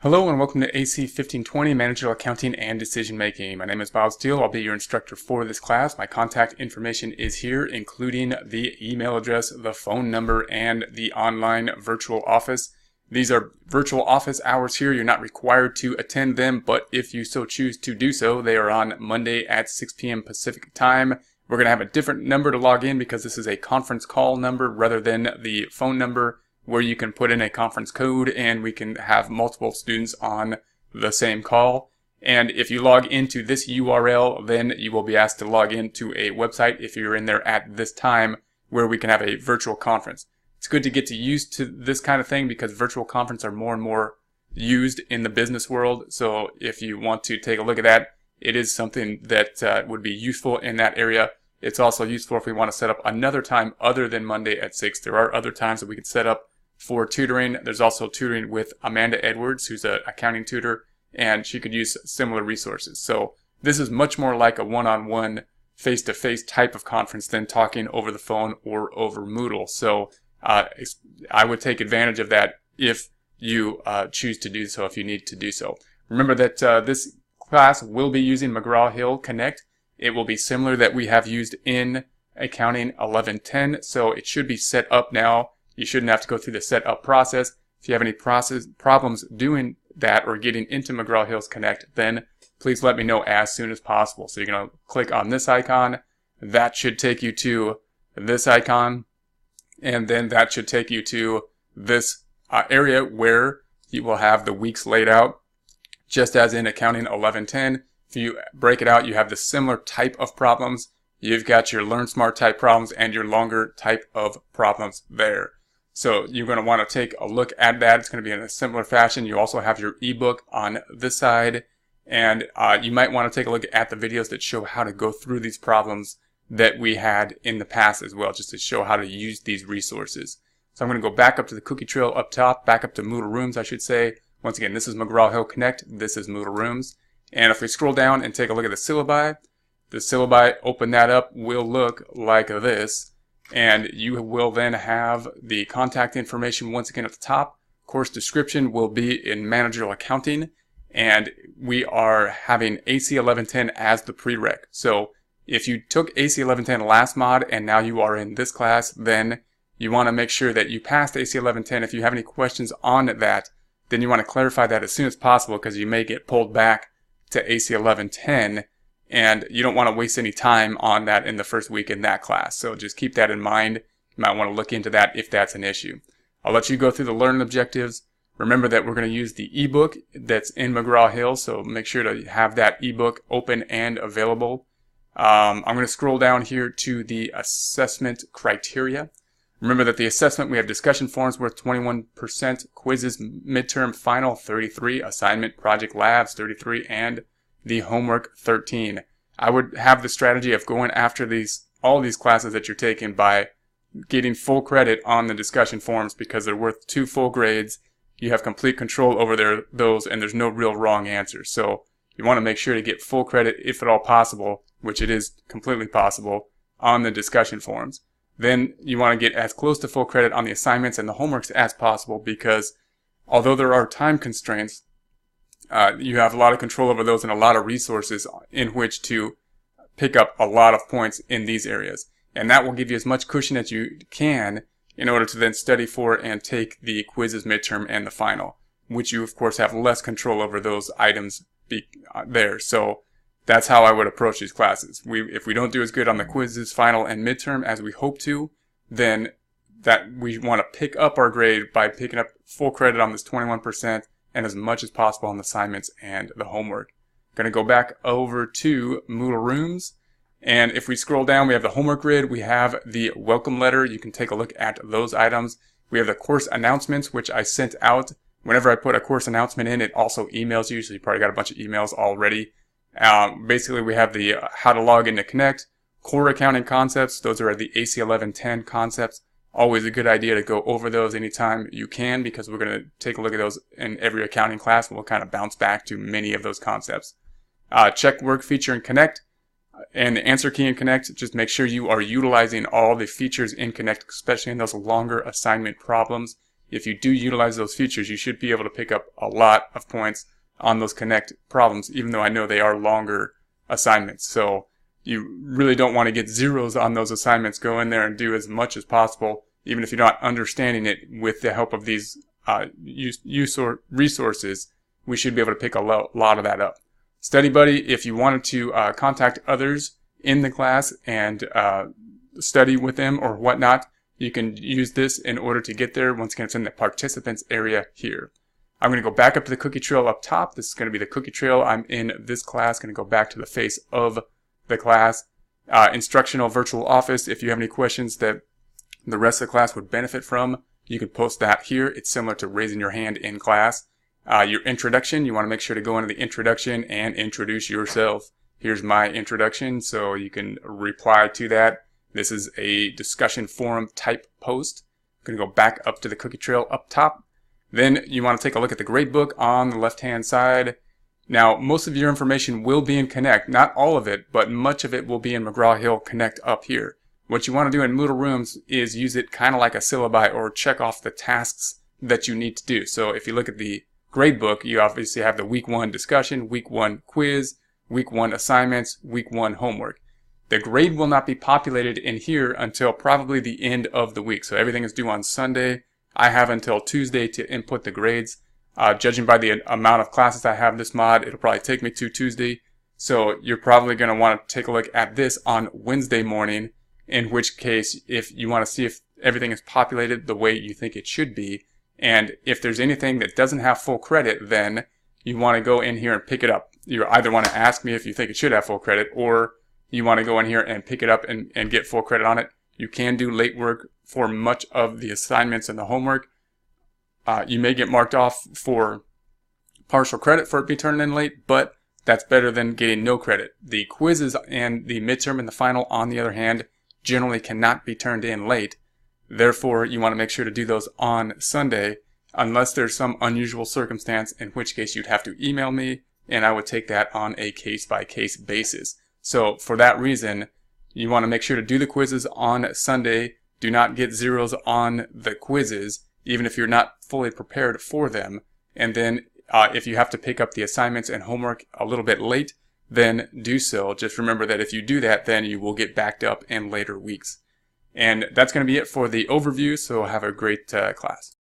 Hello and welcome to AC 1520 Managerial Accounting and Decision Making. My name is Bob Steele. I'll be your instructor for this class. My contact information is here, including the email address, the phone number, and the online virtual office. These are virtual office hours here. You're not required to attend them, but if you so choose to do so, they are on Monday at 6 p.m. Pacific time. We're going to have a different number to log in because this is a conference call number rather than the phone number, where you can put in a conference code and we can have multiple students on the same call. And if you log into this URL, then you will be asked to log into a website if you're in there at this time where we can have a virtual conference. It's good to get used to this kind of thing because virtual conferences are more and more used in the business world. So if you want to take a look at that, it is something that would be useful in that area. It's also useful if we want to set up another time other than Monday at 6. There are other times that we can set up for tutoring. There's also tutoring with Amanda Edwards, who's an accounting tutor, and she could use similar resources. So this is much more like a one-on-one, face-to-face type of conference than talking over the phone or over Moodle. So I would take advantage of that if you choose to do so, if you need to do so. Remember that this class will be using McGraw-Hill Connect. It will be similar that we have used in Accounting 1110, so it should be set up now. You shouldn't have to go through the setup process. If you have any problems doing that or getting into McGraw-Hill's Connect, then please let me know as soon as possible. So you're going to click on this icon. That should take you to this icon. And then that should take you to this area where you will have the weeks laid out. Just as in Accounting 1110, if you break it out, you have the similar type of problems. You've got your Learn Smart type problems and your longer type of problems there. So you're going to want to take a look at that. It's going to be in a similar fashion. You also have your ebook on this side, and you might want to take a look at the videos that show how to go through these problems that we had in the past as well, just to show how to use these resources. So I'm going to go back up to the cookie trail up top, back up to Moodle Rooms, I should say. Once again, this is McGraw-Hill Connect. This is Moodle Rooms. And if we scroll down and take a look at the syllabi, open that up, will look like this. And you will then have the contact information once again at the top. Course description will be in managerial accounting, and we are having AC 1110 as the prereq. So if you took AC 1110 last mod and now you are in this class, then you want to make sure that you passed AC 1110. If you have any questions on that, then you want to clarify that as soon as possible because you may get pulled back to AC 1110. And you don't want to waste any time on that in the first week in that class. So just keep that in mind. You might want to look into that if that's an issue. I'll let you go through the learning objectives. Remember that we're going to use the ebook that's in McGraw-Hill, so make sure to have that ebook open and available. I'm going to scroll down here to the assessment criteria. Remember that the assessment, we have discussion forums worth 21%, quizzes, midterm, final 33, assignment, project labs 33, and the homework 13. I would have the strategy of going after all these classes that you're taking by getting full credit on the discussion forums because they're worth 2 full grades. You have complete control over those, and there's no real wrong answers. So you want to make sure to get full credit, if at all possible, which it is completely possible, on the discussion forums. Then you want to get as close to full credit on the assignments and the homeworks as possible because although there are time constraints, you have a lot of control over those and a lot of resources in which to pick up a lot of points in these areas. And that will give you as much cushion as you can in order to then study for and take the quizzes, midterm, and the final, which you, of course, have less control over those items there. So that's how I would approach these classes. If we don't do as good on the quizzes, final, and midterm as we hope to, then that we want to pick up our grade by picking up full credit on this 21%, and as much as possible on the assignments and the homework. Going to go back over to Moodle Rooms, and if we scroll down, we have the homework grid, we have the welcome letter. You can take a look at those items. We have the course announcements, which I sent out. Whenever I put a course announcement in, it also emails you, so you probably got a bunch of emails already. Basically, we have the how to log into Connect, core accounting concepts. Those are the AC 1110 concepts. Always a good idea to go over those anytime you can because we're going to take a look at those in every accounting class and we'll kind of bounce back to many of those concepts. Check work feature in Connect and the answer key in Connect. Just make sure you are utilizing all the features in Connect, especially in those longer assignment problems. if you do utilize those features, you should be able to pick up a lot of points on those connect problems, even though I know they are longer assignments. So you really don't want to get zeros on those assignments. Go in there and do as much as possible, even if you're not understanding it. With the help of these resources, we should be able to pick a lot of that up. Study Buddy, if you wanted to contact others in the class and study with them or whatnot, you can use this in order to get there. Once again, it's in the participants area here. I'm going to go back up to the cookie trail up top. This is going to be the cookie trail. I'm in this class. Going to go back to the face of the class. Instructional virtual office. If you have any questions that the rest of the class would benefit from, you can post that here. It's similar to raising your hand in class. Your introduction, you want to make sure to go into the introduction and introduce yourself. Here's my introduction, so you can reply to that. This is a discussion forum type post. I'm going to go back up to the cookie trail up top. Then you want to take a look at the gradebook on the left-hand side. Now, most of your information will be in Connect. Not all of it, but much of it will be in McGraw-Hill Connect up here. What you want to do in Moodle Rooms is use it kind of like a syllabi, or check off the tasks that you need to do. So if you look at the gradebook, you obviously have the week 1 discussion, week 1 quiz, week 1 assignments, week 1 homework. The grade will not be populated in here until probably the end of the week. So everything is due on Sunday. I have until Tuesday to input the grades. Judging by the amount of classes I have this mod, it'll probably take me to Tuesday. So you're probably going to want to take a look at this on Wednesday morning, in which case, if you want to see if everything is populated the way you think it should be, and if there's anything that doesn't have full credit, then you want to go in here and pick it up. You either want to ask me if you think it should have full credit, or you want to go in here and pick it up and get full credit on it. You can do late work for much of the assignments and the homework. You may get marked off for partial credit for it being turned in late, but that's better than getting no credit. The quizzes and the midterm and the final, on the other hand, generally cannot be turned in late. Therefore, you want to make sure to do those on Sunday, unless there's some unusual circumstance, in which case you'd have to email me, and I would take that on a case-by-case basis. So for that reason, you want to make sure to do the quizzes on Sunday. Do not get zeros on the quizzes, even if you're not fully prepared for them. And then if you have to pick up the assignments and homework a little bit late, then do so. Just remember that if you do that, then you will get backed up in later weeks. And that's going to be it for the overview, so have a great class.